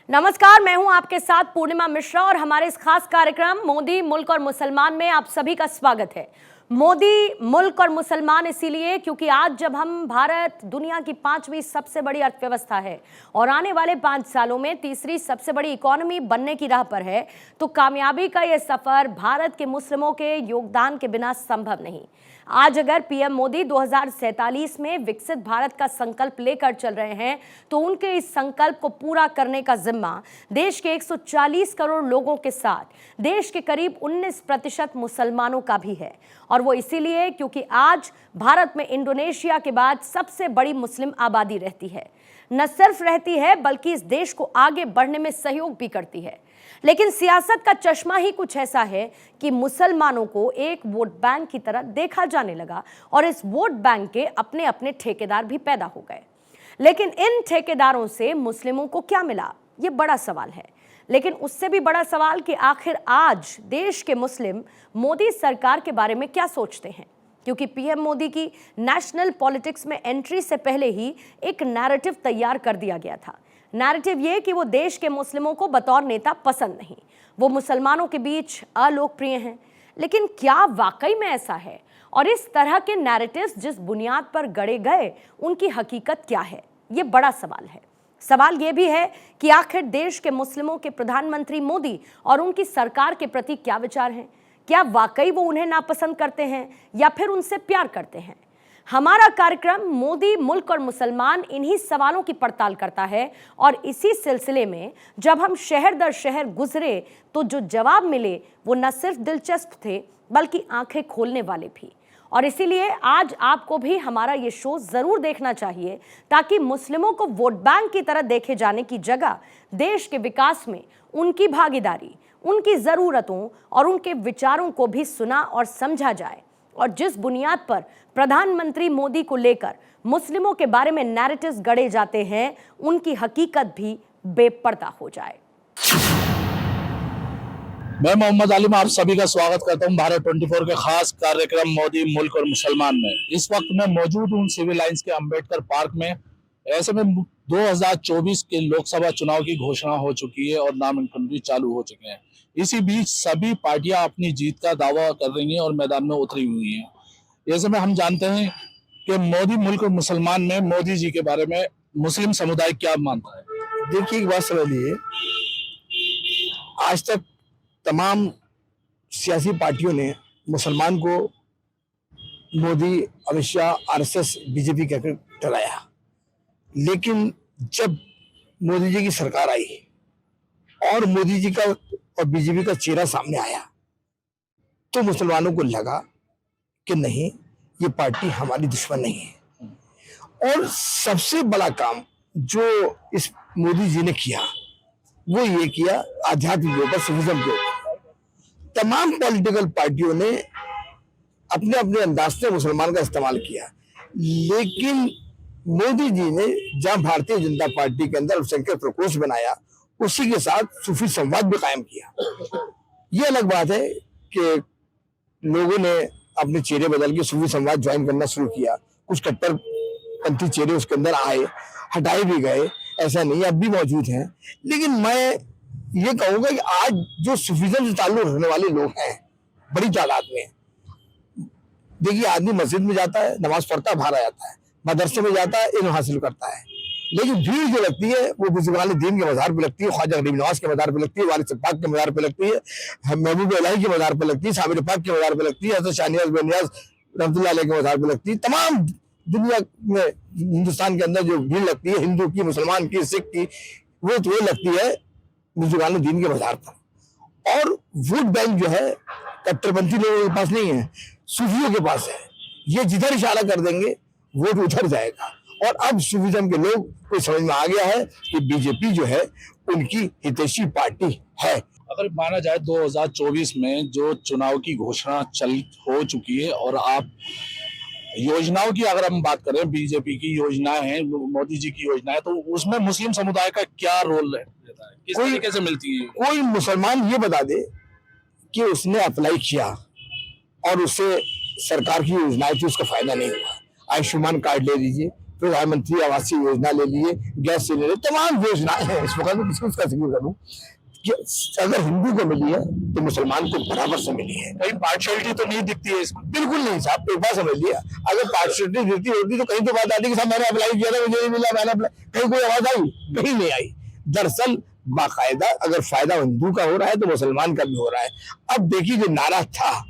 नमस्कार, मैं हूं आपके साथ पूर्णिमा मिश्रा और हमारे इस खास कार्यक्रम मोदी मुल्क और मुसलमान में आप सभी का स्वागत है। मोदी मुल्क और मुसलमान इसीलिए क्योंकि आज जब हम भारत दुनिया की 5वीं सबसे बड़ी अर्थव्यवस्था है और आने वाले 5 सालों में तीसरी सबसे बड़ी इकोनॉमी बनने की राह पर है, तो कामयाबी का यह सफर भारत के मुस्लिमों के योगदान के बिना संभव नहीं। आज अगर पीएम मोदी 2047 में विकसित भारत का संकल्प लेकर चल रहे हैं, तो उनके इस संकल्प को पूरा करने का जिम्मा देश के 140 करोड़ लोगों के साथ देश के करीब 19% मुसलमानों का भी है। और वो इसीलिए क्योंकि आज भारत में इंडोनेशिया के बाद सबसे बड़ी मुस्लिम आबादी रहती है। न सिर्फ रहती है बल्कि इस देश को आगे बढ़ने में सहयोग भी करती है। लेकिन सियासत का चश्मा ही कुछ ऐसा है कि मुसलमानों को एक वोट बैंक की तरह देखा जाने लगा और इस वोट बैंक के अपने अपने ठेकेदार भी पैदा हो गए। लेकिन इन ठेकेदारों से मुस्लिमों को क्या मिला, ये बड़ा सवाल है। लेकिन उससे भी बड़ा सवाल कि आखिर आज देश के मुस्लिम मोदी सरकार के बारे में क्या सोचते हैं, क्योंकि पीएम मोदी की नेशनल पॉलिटिक्स में एंट्री से पहले ही एक नैरेटिव तैयार कर दिया गया था। नैरेटिव ये कि वो देश के मुस्लिमों को बतौर नेता पसंद नहीं, वो मुसलमानों के बीच अलोकप्रिय हैं। लेकिन क्या वाकई में ऐसा है? और इस तरह के नैरेटिव्स जिस बुनियाद पर गढ़े गए, उनकी हकीकत क्या है? ये बड़ा सवाल है। सवाल ये भी है कि आखिर देश के मुस्लिमों के प्रधानमंत्री मोदी और उनकी सरकार के प्रति क्या विचार हैं? क्या वाकई वो उन्हें नापसंद करते हैं या फिर उनसे प्यार करते हैं? हमारा कार्यक्रम मोदी मुल्क और मुसलमान इन्हीं सवालों की पड़ताल करता है। और इसी सिलसिले में जब हम शहर दर शहर गुजरे तो जो जवाब मिले वो न सिर्फ दिलचस्प थे बल्कि आंखें खोलने वाले भी। और इसीलिए आज आपको भी हमारा ये शो जरूर देखना चाहिए, ताकि मुस्लिमों को वोट बैंक की तरह देखे जाने की जगह देश के विकास में उनकी भागीदारी, उनकी जरूरतों और उनके विचारों को भी सुना और समझा जाए। और जिस बुनियाद पर प्रधानमंत्री मोदी को लेकर मुस्लिमों के बारे में नैरेटिव्स गढ़े जाते हैं, उनकी हकीकत भी बेपर्दा हो जाए। मैं मोहम्मद आलिम आप सभी का स्वागत करता हूं भारत 24 के खास कार्यक्रम मोदी मुल्क और मुसलमान में। इस वक्त मैं मौजूद हूं सिविल लाइंस के अंबेडकर पार्क में। ऐसे में 2024 के लोकसभा चुनाव की घोषणा हो चुकी है और नामांकन भी चालू हो चुके हैं। इसी बीच सभी पार्टियां अपनी जीत का दावा कर रही हैं और मैदान में उतरी हुई हैं। ऐसे में हम जानते हैं कि मोदी मुल्क और मुसलमान में मोदी जी के बारे में मुस्लिम समुदाय क्या मानता है। देखिए, एक बात समझिए, आज तक तमाम सियासी पार्टियों ने मुसलमान को मोदी, अमित शाह, आरएसएस, बीजेपी कहकर डराया। लेकिन जब मोदी जी की सरकार आई और मोदी जी का और बीजेपी का चेहरा सामने आया, तो मुसलमानों को लगा कि नहीं, ये पार्टी हमारी दुश्मन नहीं है। और सबसे बड़ा काम जो इस मोदी जी ने किया वो ये किया, आध्यात्मिक के ऊपर, सूफिज्म के ऊपर तमाम पॉलिटिकल पार्टियों ने अपने अपने अंदाज से मुसलमान का इस्तेमाल किया। लेकिन मोदी जी ने जहां भारतीय जनता पार्टी के अंदर अल्पसंख्यक प्रकोष्ठ बनाया, उसी के साथ सूफी संवाद भी कायम किया। ये अलग बात है कि लोगों ने अपने चेहरे बदल के सूफी संवाद ज्वाइन करना शुरू किया। कुछ कट्टरपंथी चेहरे उसके अंदर आए, हटाए भी गए, ऐसा नहीं, अब भी मौजूद हैं। लेकिन मैं ये कहूंगा कि आज जो सूफीज्म से ताल्लुक रखने वाले लोग हैं बड़ी तादाद में, देखिए, आदमी मस्जिद में जाता है, नमाज पढ़ता है, बाहर आ जाता है, मदरसे में जाता है, इल्म हासिल करता है। लेकिन भीड़ जो लगती है वो बुजुर्गान दीन के मज़ार पे लगती है, ख्वाजा गरीब नवाज के मज़ार पे लगती है, वारिस पाक के मज़ार पे लगती है, महबूब इलाही के मज़ार पे लगती है, साबिर पाक के मज़ार पे लगती है, हज़रत शाह नियाज़ बिन नियाज़ रहमतुल्लाह अलैह के मज़ार पे लगती है। तमाम दुनिया में, हिंदुस्तान के अंदर जो भीड़ लगती है, हिंदू की, मुसलमान की, सिख की, वो लगती है बुजुर्गान दीन के मज़ार पर। और वोट बैंक जो है कट्टरपंथी लोगों के पास नहीं है, सूफियों के पास है। ये जिधर इशारा कर देंगे वोट उधर जाएगा। और अब सूफिज्म के लोग को समझ में आ गया है कि बीजेपी जो है उनकी हितैषी पार्टी है। अगर माना जाए 2024 में जो चुनाव की घोषणा हो चुकी है और आप योजनाओं की अगर हम बात करें, बीजेपी की योजनाएं हैं, मोदी जी की योजनाएं, तो उसमें मुस्लिम समुदाय का क्या रोल रहता है, किस तरीके से मिलती है? कोई मुसलमान ये बता दे कि उसने अप्लाई किया और उससे सरकार की योजनाएं थी, उसका फायदा नहीं हुआ। आयुष्मान कार्ड ले लीजिए, प्रधानमंत्री आवास योजना ले लिए, गैस सिलेंडर, तमाम योजनाएं हैं। इस वक्त मैं उसका जिक्र करूं कि अगर हिंदू को मिली है तो मुसलमान को बराबर से मिली है। कहीं पार्शियलिटी तो नहीं दिखती है इसमें? बिल्कुल नहीं साहब, एक बार समझ लिया, अगर पार्शियलिटी दिखती होती तो कहीं तो बात आती कि साहब मैंने अप्लाई किया था मुझे नहीं मिला, मैंने कहीं कोई आवाज आई? कहीं नहीं आई। दरअसल बाकायदा अगर फायदा हिंदू का हो रहा है तो मुसलमान का भी हो रहा है। अब देखिए जो नारा था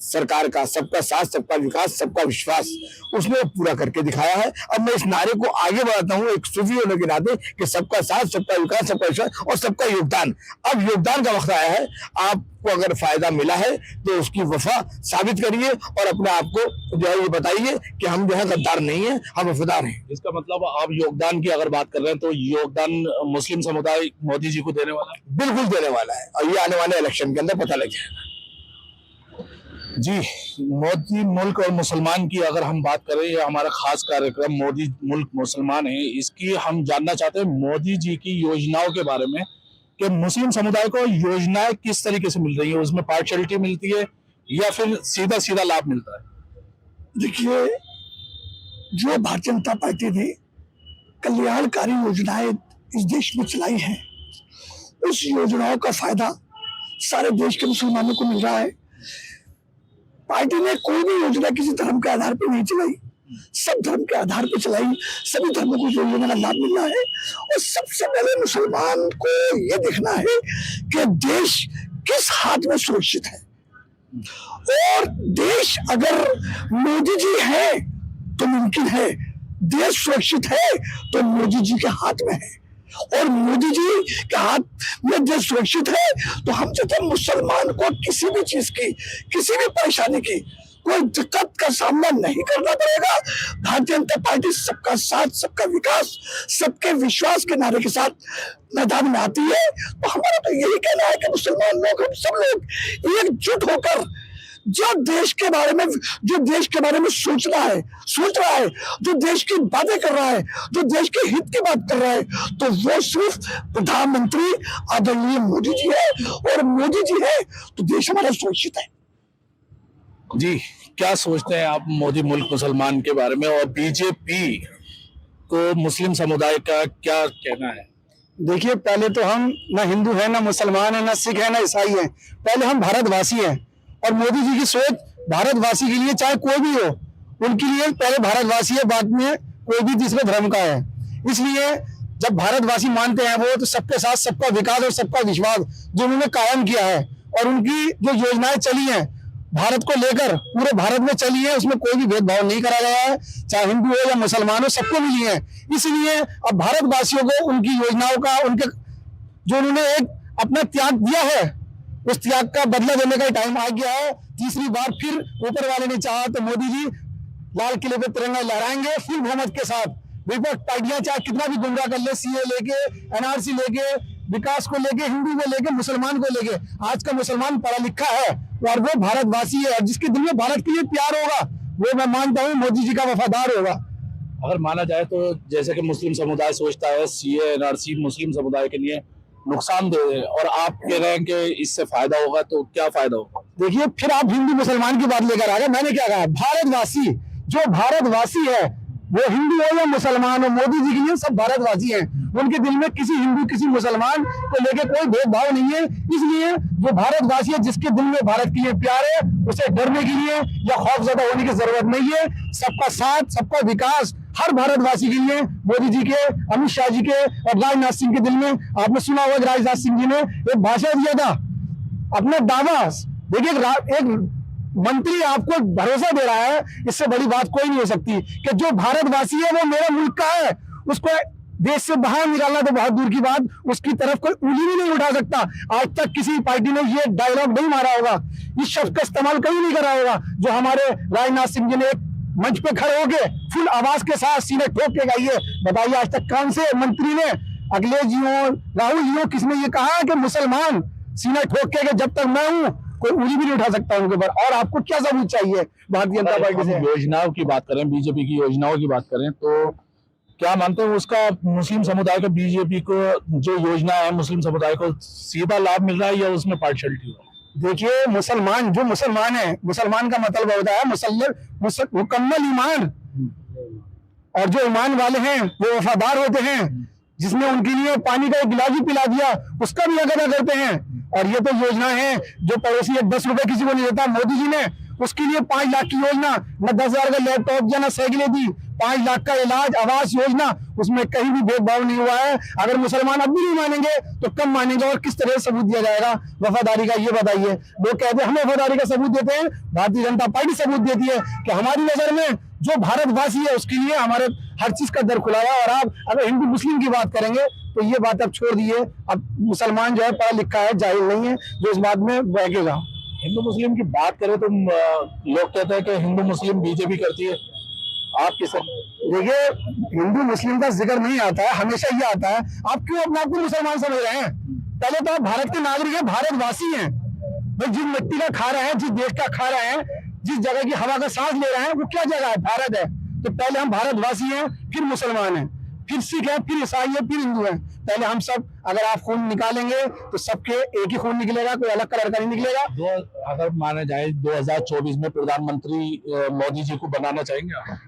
सरकार का, सबका साथ सबका विकास सबका विश्वास, उसने पूरा करके दिखाया है। अब मैं इस नारे को आगे बढ़ाता हूँ एक सूफी होने के नाते कि सबका साथ सबका विकास सबका विश्वास और सबका योगदान। अब योगदान का वक्त आया है। आपको अगर फायदा मिला है तो उसकी वफा साबित करिए और अपने आप को जो है ये बताइए कि हम जो है गद्दार नहीं है, हम वफादार हैं। इसका मतलब आप योगदान की अगर बात कर रहे हैं तो योगदान मुस्लिम समुदाय मोदी जी को देने वाला है? बिल्कुल देने वाला है और ये आने वाले इलेक्शन के अंदर पता लग जाएगा। जी, मोदी मुल्क और मुसलमान की अगर हम बात करें, ये हमारा खास कार्यक्रम मोदी मुल्क मुसलमान है, इसकी हम जानना चाहते हैं मोदी जी की योजनाओं के बारे में कि मुस्लिम समुदाय को योजनाएं किस तरीके से मिल रही है, उसमें पार्शियलिटी मिलती है या फिर सीधा सीधा लाभ मिलता है? देखिए, जो भारतीय जनता पार्टी ने कल्याणकारी योजनाएं इस देश में चलाई हैं, उस योजनाओं का फायदा सारे देश के मुसलमानों को मिल रहा है। पार्टी ने कोई भी योजना किसी धर्म के आधार पर नहीं चलाई, सब धर्म के आधार पर चलाई, सभी धर्मों को योजना का लाभ मिल रहा है। और सबसे पहले मुसलमान को यह देखना है कि देश किस हाथ में सुरक्षित है, और देश अगर मोदी जी है तो मुमकिन है, देश सुरक्षित है तो मोदी जी के हाथ में है, और मोदी जी के हाथ में देश सुरक्षित है तो हम जैसे मुसलमान को किसी भी चीज की, किसी भी परेशानी की कोई दिक्कत का सामना नहीं करना पड़ेगा। भारतीय जनता पार्टी सबका साथ सबका विकास सबके विश्वास के नारे के साथ मैदान में आती है। तो हमारा तो यही कहना है कि मुसलमान लोग, हम सब लोग एकजुट होकर जो देश के बारे में सोच रहा है, जो देश की बातें कर रहा है, जो देश के हित की बात कर रहा है, तो वो सिर्फ प्रधानमंत्री आदरणीय मोदी जी है, और मोदी जी है तो देश हमारा सुरक्षित है। जी, क्या सोचते हैं आप मोदी मुल्क मुसलमान के बारे में, और बीजेपी को मुस्लिम समुदाय का क्या कहना है? देखिए, पहले तो हम ना हिंदू है, ना मुसलमान है, ना सिख है, ना ईसाई है, पहले हम भारतवासी हैं। और मोदी जी की सोच भारतवासी के लिए, चाहे कोई भी हो, उनके लिए पहले भारतवासी है, बाद में कोई भी दूसरे धर्म का है। इसलिए जब भारतवासी मानते हैं वो, तो सबके साथ सबका विकास और सबका विश्वास जो उन्होंने कायम किया है, और उनकी जो योजनाएं चली हैं भारत को लेकर, पूरे भारत में चली है, उसमें कोई भी भेदभाव नहीं करा गया है, चाहे हिंदू हो या मुसलमान हो, सबको मिली है। इसलिए अब भारतवासियों को उनकी योजनाओं का, उनके जो उन्होंने एक अपना त्याग दिया है, उस त्याग का बदला देने का टाइम आ गया है। तीसरी बार फिर ऊपर वाले ने चाहा तो मोदी जी लाल किले पे तिरंगा लहराएंगे फुल बहुमत के साथ। विपक्ष पार्टियां चाहे कितना भी गुमराह कर ले, सीए लेके, एनआरसी लेके, विकास को लेके, हिंदू को लेके, मुसलमान को लेके, आज का मुसलमान पढ़ा लिखा है और वो भारतवासी है, और जिसके दिल में भारत के लिए प्यार होगा वो मैं मानता हूँ मोदी जी का वफादार होगा। अगर माना जाए तो जैसे कि मुस्लिम समुदाय सोचता है सीए एनआरसी मुस्लिम समुदाय के लिए नुकसानदेह है, और आप कह रहे हैं कि इससे फायदा होगा, तो क्या फायदा होगा? देखिए, फिर आप हिंदू मुसलमान की बात लेकर आ गए। मैंने क्या कहा, भारतवासी, जो भारतवासी है वो हिंदू हो या मुसलमान हो, मोदी जी के लिए सब भारतवासी हैं। उनके दिल में किसी हिंदू किसी मुसलमान को लेकर कोई भेदभाव नहीं है। इसलिए जो भारतवासी है, जिसके दिल में भारत के लिए प्यार है, उसे डरने के लिए या खौफजदा होने की जरूरत नहीं है। सबका साथ सबका विकास हर भारतवासी के लिए मोदी जी के, अमित शाह जी के और राजनाथ सिंह के दिल में, आपने सुना होगा राजनाथ सिंह जी ने एक भाषण दिया था, अपना दावा। देखिए, एक मंत्री आपको भरोसा दे रहा है, इससे बड़ी बात कोई नहीं हो सकती कि जो भारतवासी है वो मेरे मुल्क का है, उसको देश से बाहर निकालना तो बहुत दूर की बात, उसकी तरफ कोई उंगली भी नहीं उठा सकता। आज तक किसी पार्टी ने ये डायलॉग नहीं मारा होगा, इस शब्द का इस्तेमाल कहीं नहीं करा होगा, जो हमारे राजनाथ सिंह जी ने एक मंच पे खड़े होके फुल आवाज के साथ सीने ठोक के गाइए। बताइए, आज तक कौन से मंत्री ने, अखिलेश जी हो, राहुल जी हो, किसने ये कहा कि मुसलमान सीने ठोक के जब तक मैं हूं कोई उंगली भी नहीं उठा सकता उनके ऊपर? और आपको क्या सबूत चाहिए भारतीय जनता पार्टी से? योजनाओं की बात करें, बीजेपी की योजनाओं की बात करें, तो क्या मानते हैं उसका मुस्लिम समुदाय को, बीजेपी को जो योजना है मुस्लिम समुदाय को सीधा लाभ मिल रहा है या उसमें पार्शियलिटी हो? देखिए, मुसलमान जो मुसलमान है, मुसलमान का मतलब होता है मुकम्मल ईमान, और जो ईमान वाले हैं वो वफादार होते हैं, जिसने उनके लिए पानी का एक गिलास भी पिला दिया उसका भी हक अदा करते हैं। और ये तो योजना है जो पड़ोसी 10 रुपए किसी को नहीं देता, मोदी जी ने उसके लिए 5 लाख की योजना, न 10,000 का लैपटॉप या न साइकिलें दी, 5 लाख का इलाज, आवास योजना, उसमें कहीं भी भेदभाव नहीं हुआ है। अगर मुसलमान अब भी नहीं मानेंगे तो कब मानेंगे और किस तरह से सबूत दिया जाएगा वफादारी का, ये बताइए। लोग कहते हैं हम वफादारी का सबूत देते हैं, भारतीय जनता पार्टी सबूत देती है कि हमारी नजर में जो भारतवासी है उसके लिए हमारे हर चीज का दर खुला है। और आप अगर हिंदू मुस्लिम की बात करेंगे तो ये बात अब छोड़ दिए, अब मुसलमान जो है पढ़ा लिखा है, जाहिल नहीं है जो इस बात में बहकेगा। हिंदू मुस्लिम की बात करें तो लोग कहते हैं कि हिंदू मुस्लिम बीजेपी करती है, आप किस? देखिए, हिंदू मुस्लिम का जिक्र नहीं आता है, हमेशा ये आता है। आप क्यों अपने आप को मुसलमान समझ रहे हैं? पहले तो आप भारत के नागरिक हैं, भारतवासी हैं भाई। जिस मिट्टी का खा रहे हैं, जिस देश का खा रहे हैं, जिस जगह की हवा का सांस ले रहे हैं, वो क्या जगह है? भारत है। तो पहले हम भारतवासी हैं, फिर मुसलमान हैं, फिर सिख है, फिर ईसाई है, फिर हिंदू है। पहले हम सब, अगर आप खून निकालेंगे तो सबके एक ही खून निकलेगा, कोई अलग कलर का नहीं निकलेगा। अगर माना जाए 2024 में प्रधानमंत्री मोदी जी को बनाना चाहेंगे आप?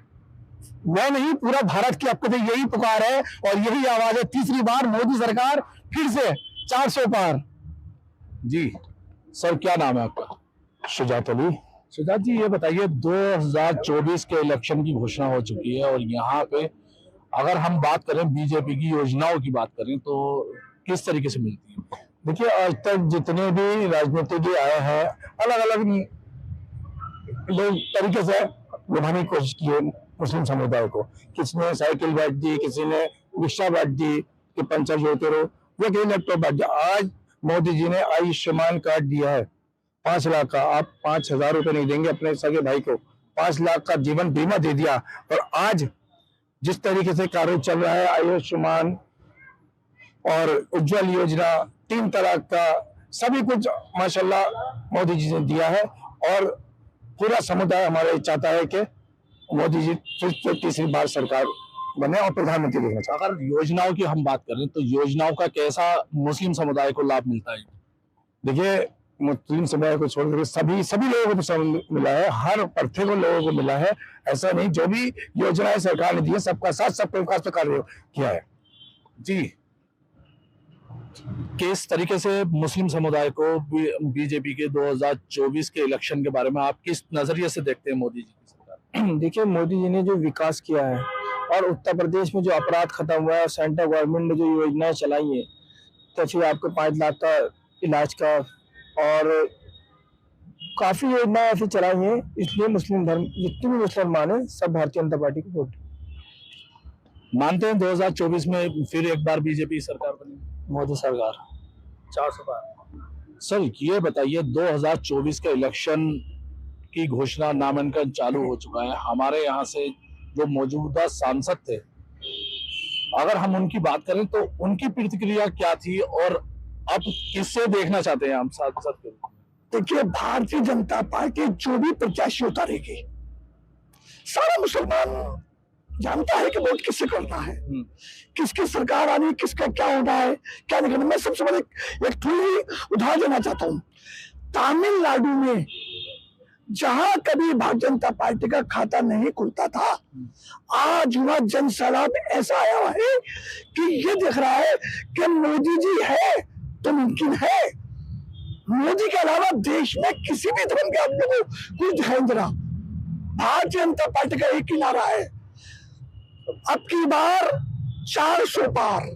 मैं नहीं, पूरा भारत की आपको तो यही पुकार है और यही आवाज है। तीसरी बार मोदी सरकार फिर से 400 पार। जी सर, क्या नाम है आपका? शुजात अली। सुजात जी, ये बताइए 2024 के इलेक्शन की घोषणा हो चुकी है और यहाँ पे अगर हम बात करें बीजेपी की योजनाओं की बात करें तो किस तरीके से मिलती है? देखिए, आज तक जितने भी राजनीतिज्ञ आए हैं अलग अलग लोग तरीके से लुभाने की कोशिश की है मुस्लिम समुदाय को। किसी ने साइकिल बांट दी, किसी ने रिक्शा बांट दी कि 50 जोते रहो, या किसी लैपटॉप बांट दिया। आज मोदी जी ने आयुष्मान कार्ड दिया है 5 लाख का। आप 5,000 रुपए नहीं देंगे अपने सगे भाई को, 5 लाख का जीवन बीमा दे दिया। और आज जिस तरीके से कार्य चल रहा है, आयुष्मान और उज्जवल योजना, 3 तलाक का, सभी कुछ माशाल्लाह मोदी जी ने दिया है। और पूरा समुदाय हमारा चाहता है कि मोदी जी फिर से तीसरी बार सरकार बने और प्रधानमंत्री देखना चाहता है। अगर योजनाओं की हम बात करें तो योजनाओं का कैसा मुस्लिम समुदाय को लाभ मिलता है? देखिए, मुस्लिम समुदाय को छोड़कर सभी लोगों को मिला है, हर पर्थे को लोगों को मिला है। ऐसा नहीं, जो भी योजनाएं सरकार ने दी है सबका साथ सबका विकास पे कार्य किया है। जी, किस तरीके से मुस्लिम समुदाय को बीजेपी के 2024 के इलेक्शन के बारे में आप किस नजरिए से देखते हैं मोदी जी की सरकार? देखिए, मोदी जी ने जो विकास किया है और उत्तर प्रदेश में जो अपराध खत्म हुआ है और सेंट्रल गवर्नमेंट ने जो योजनाएं चलाई है, तो फिर आपको 5 लाख का इलाज का और काफी योजनाएं ऐसी चलाई हैं। इसलिए मुस्लिम धर्म जितने भी मुसलमान हैं सब भारतीय जनता पार्टी को वोट मानते हैं 2024 में फिर एक बार बीजेपी सरकार बनेगी, मोदी सरकार 400 पार। सर ये बताइए 2024 का इलेक्शन की घोषणा, नामांकन चालू हो चुका है। हमारे यहाँ से जो मौजूदा सांसद थे, अगर हम उनकी बात करें तो उनकी प्रतिक्रिया क्या थी और अब किससे देखना चाहते हैं हम सांसद के रूप में? देखिए, भारतीय जनता पार्टी जो भी प्रत्याशी उतारेगी, सारा मुसलमान जानता है कि वोट किससे करना है, किसकी सरकार आनी, किसका क्या होना है, क्या नहीं करना। मैं सबसे बड़े एक थोड़ी उदाहरण देना चाहता हूँ। तमिलनाडु में जहां कभी भारतीय जनता पार्टी का खाता नहीं खुलता था, आज वह जन सैलाब ऐसा आया है कि ये दिख रहा है कि मोदी जी है तो मुमकिन है। मोदी के अलावा देश में किसी भी धर्म के आदमी को कुछ दिखाई नहीं दे रहा। भारतीय जनता पार्टी का एक ही नारा है, अब की बार 400 पार।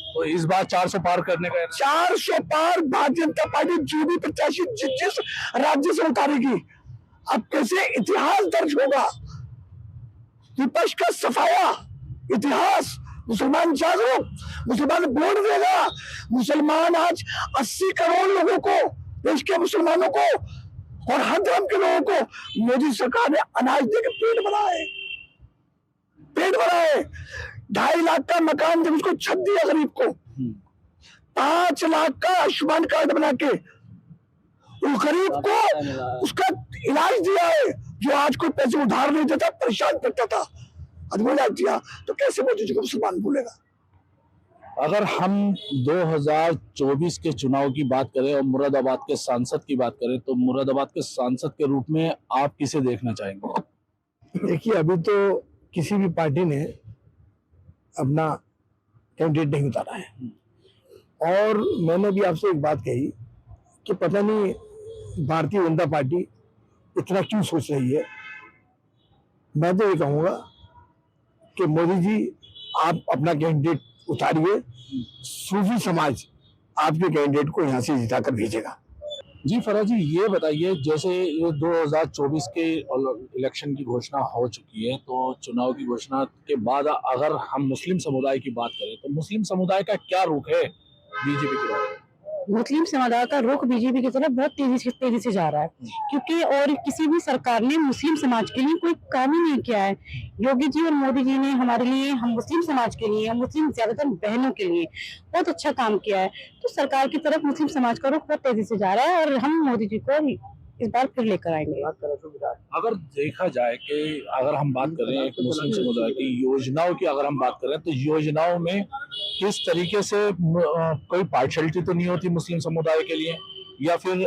तो इस बार 400 पार करने का 400 पार भारतीय जनता पार्टी जो भी प्रत्याशी जिस राज्य से उतारेगी, अब कैसे इतिहास दर्ज होगा, विपक्ष का सफाया, इतिहास, मुसलमान जागरूक, मुसलमान वोट देगा। मुसलमान आज 80 करोड़ लोगों को, देश के मुसलमानों को और हर धर्म के लोगों को मोदी सरकार ने अनाज देकर पेट बनाए, पेट बनाए। 2.5 लाख का मकान जब उसको छत दिया गरीब को, 5 लाख का आयुष्मान कार्ड बना के उस गरीब को उसका इलाज दिया है। जो आज कोई पैसे उधार नहीं देता, परेशान करता था, इलाज दिया, तो कैसे मोदी जी को मुसलमान भूलेगा? अगर हम 2024 के चुनाव की बात करें और मुरादाबाद के सांसद की बात करें तो मुरादाबाद के सांसद के रूप में आप किसे देखना चाहेंगे? देखिए, अभी तो किसी भी पार्टी ने अपना कैंडिडेट नहीं उतारा है। और मैंने भी आपसे एक बात कही कि पता नहीं भारतीय जनता पार्टी इतना क्यों सोच रही है। मैं तो ये कहूँगा कि मोदी जी आप अपना कैंडिडेट उतारिए, सूफी समाज आपके कैंडिडेट को यहाँ से जिताकर भेजेगा। जी फराज जी, ये बताइए, जैसे ये 2024 के इलेक्शन की घोषणा हो चुकी है, तो चुनाव की घोषणा के बाद अगर हम मुस्लिम समुदाय की बात करें तो मुस्लिम समुदाय का क्या रुख है बीजेपी की तरफ? मुस्लिम समुदाय का रुख बीजेपी की तरफ बहुत तेजी से जा रहा है, क्योंकि और किसी भी सरकार ने मुस्लिम समाज के लिए कोई काम ही नहीं किया है। योगी जी और मोदी जी ने हमारे लिए, हम मुस्लिम समाज के लिए, हम मुस्लिम ज्यादातर बहनों के लिए बहुत अच्छा काम किया है। तो सरकार की तरफ मुस्लिम समाज का रुख बहुत तेजी से जा रहा है और हम मोदी जी को इस बार फिर लेकर आएंगे। अगर देखा जाए कि अगर हम बात करें एक मुस्लिम समुदाय की योजनाओं की, अगर हम बात करें तो योजनाओं में किस तरीके से कोई पार्शियलिटी तो नहीं होती मुस्लिम समुदाय के लिए, या फिर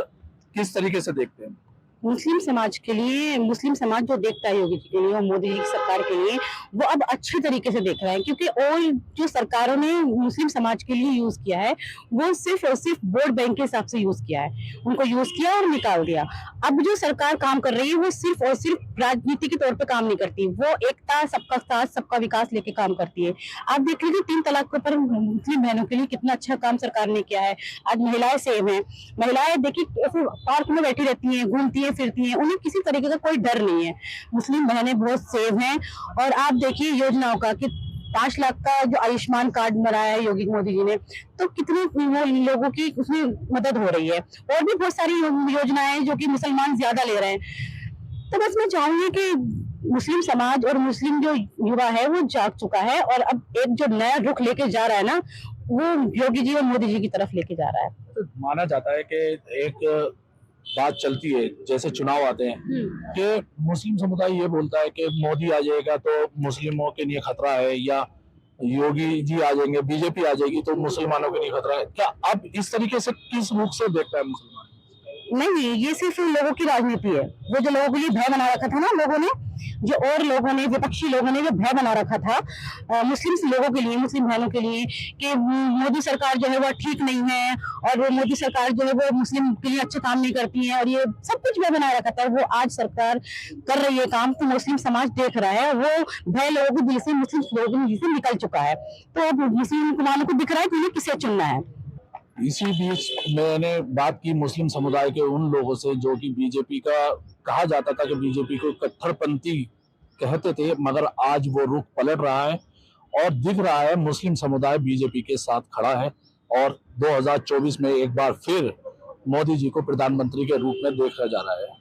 किस तरीके से देखते हैं? मुस्लिम समाज के लिए, मुस्लिम समाज जो देखता है योगी जी के लिए और मोदी जी की सरकार के लिए, वो अब अच्छे तरीके से देख रहा है, क्योंकि और जो सरकारों ने मुस्लिम समाज के लिए यूज किया है वो सिर्फ और सिर्फ वोट बैंक के हिसाब से यूज किया है, उनको यूज किया और निकाल दिया। अब जो सरकार काम कर रही है वो सिर्फ और सिर्फ राजनीति के तौर पर काम नहीं करती, वो एकता, सबका साथ, सबका विकास लेके काम करती है। आप देख लीजिए 3 तलाक के ऊपर मुस्लिम बहनों के लिए कितना अच्छा काम सरकार ने किया है। आज महिलाएं सेव है, महिलाएं देखिए ऐसे पार्क में बैठी रहती है, घूमती है, फिरती हैं, उन्हें किसी तरीके का कोई डर नहीं है। मुस्लिम बहनें बहुत सेव हैं। और आप देखिए योजनाओं का कि 5 लाख का जो आयुष्मान कार्ड बनाया है योगी मोदी जी ने, तो कितने लोगों की उसमें मदद हो रही है। और भी बहुत सारी योजनाएं जो कि मुसलमान ज्यादा ले रहे हैं। तो बस मैं चाहूंगी कि मुस्लिम समाज और मुस्लिम जो युवा है वो जाग चुका है और अब एक जो नया रुख लेके जा रहा है ना, वो योगी जी और मोदी जी की तरफ लेके जा रहा है। तो माना जाता है कि एक बात चलती है जैसे चुनाव आते हैं कि मुस्लिम समुदाय ये बोलता है कि मोदी आ जाएगा तो मुस्लिमों के लिए खतरा है, या योगी जी आ जाएंगे, बीजेपी आ जाएगी तो मुसलमानों के लिए खतरा है। क्या अब इस तरीके से किस रुख से देखता है मुसलमान? नहीं, ये सिर्फ लोगों की राजनीति है। वो जो लोगों के लिए भय बना रखा था ना लोगों ने, जो और लोगों ने, विपक्षी लोगों ने जो भय बना रखा था मुस्लिम लोगों के लिए, मुस्लिम बहनों के लिए, कि मोदी सरकार जो है वो ठीक नहीं है और मोदी सरकार जो है वो मुस्लिम के लिए अच्छा काम नहीं करती है, और ये सब कुछ भय बना रखा था, वो आज सरकार कर रही है काम। तो मुस्लिम समाज देख रहा है, वो भय लोगों के दिल से, मुस्लिम लोगों के दिल से निकल चुका है। तो अब मुस्लिम मुसलमानों को दिख रहा है कि उन्हें किसे चुनना है। इसी बीच मैंने बात की मुस्लिम समुदाय के उन लोगों से जो कि बीजेपी का, कहा जाता था कि बीजेपी को कट्टरपंथी कहते थे, मगर आज वो रुख पलट रहा है और दिख रहा है मुस्लिम समुदाय बीजेपी के साथ खड़ा है और 2024 में एक बार फिर मोदी जी को प्रधानमंत्री के रूप में देखा जा रहा है।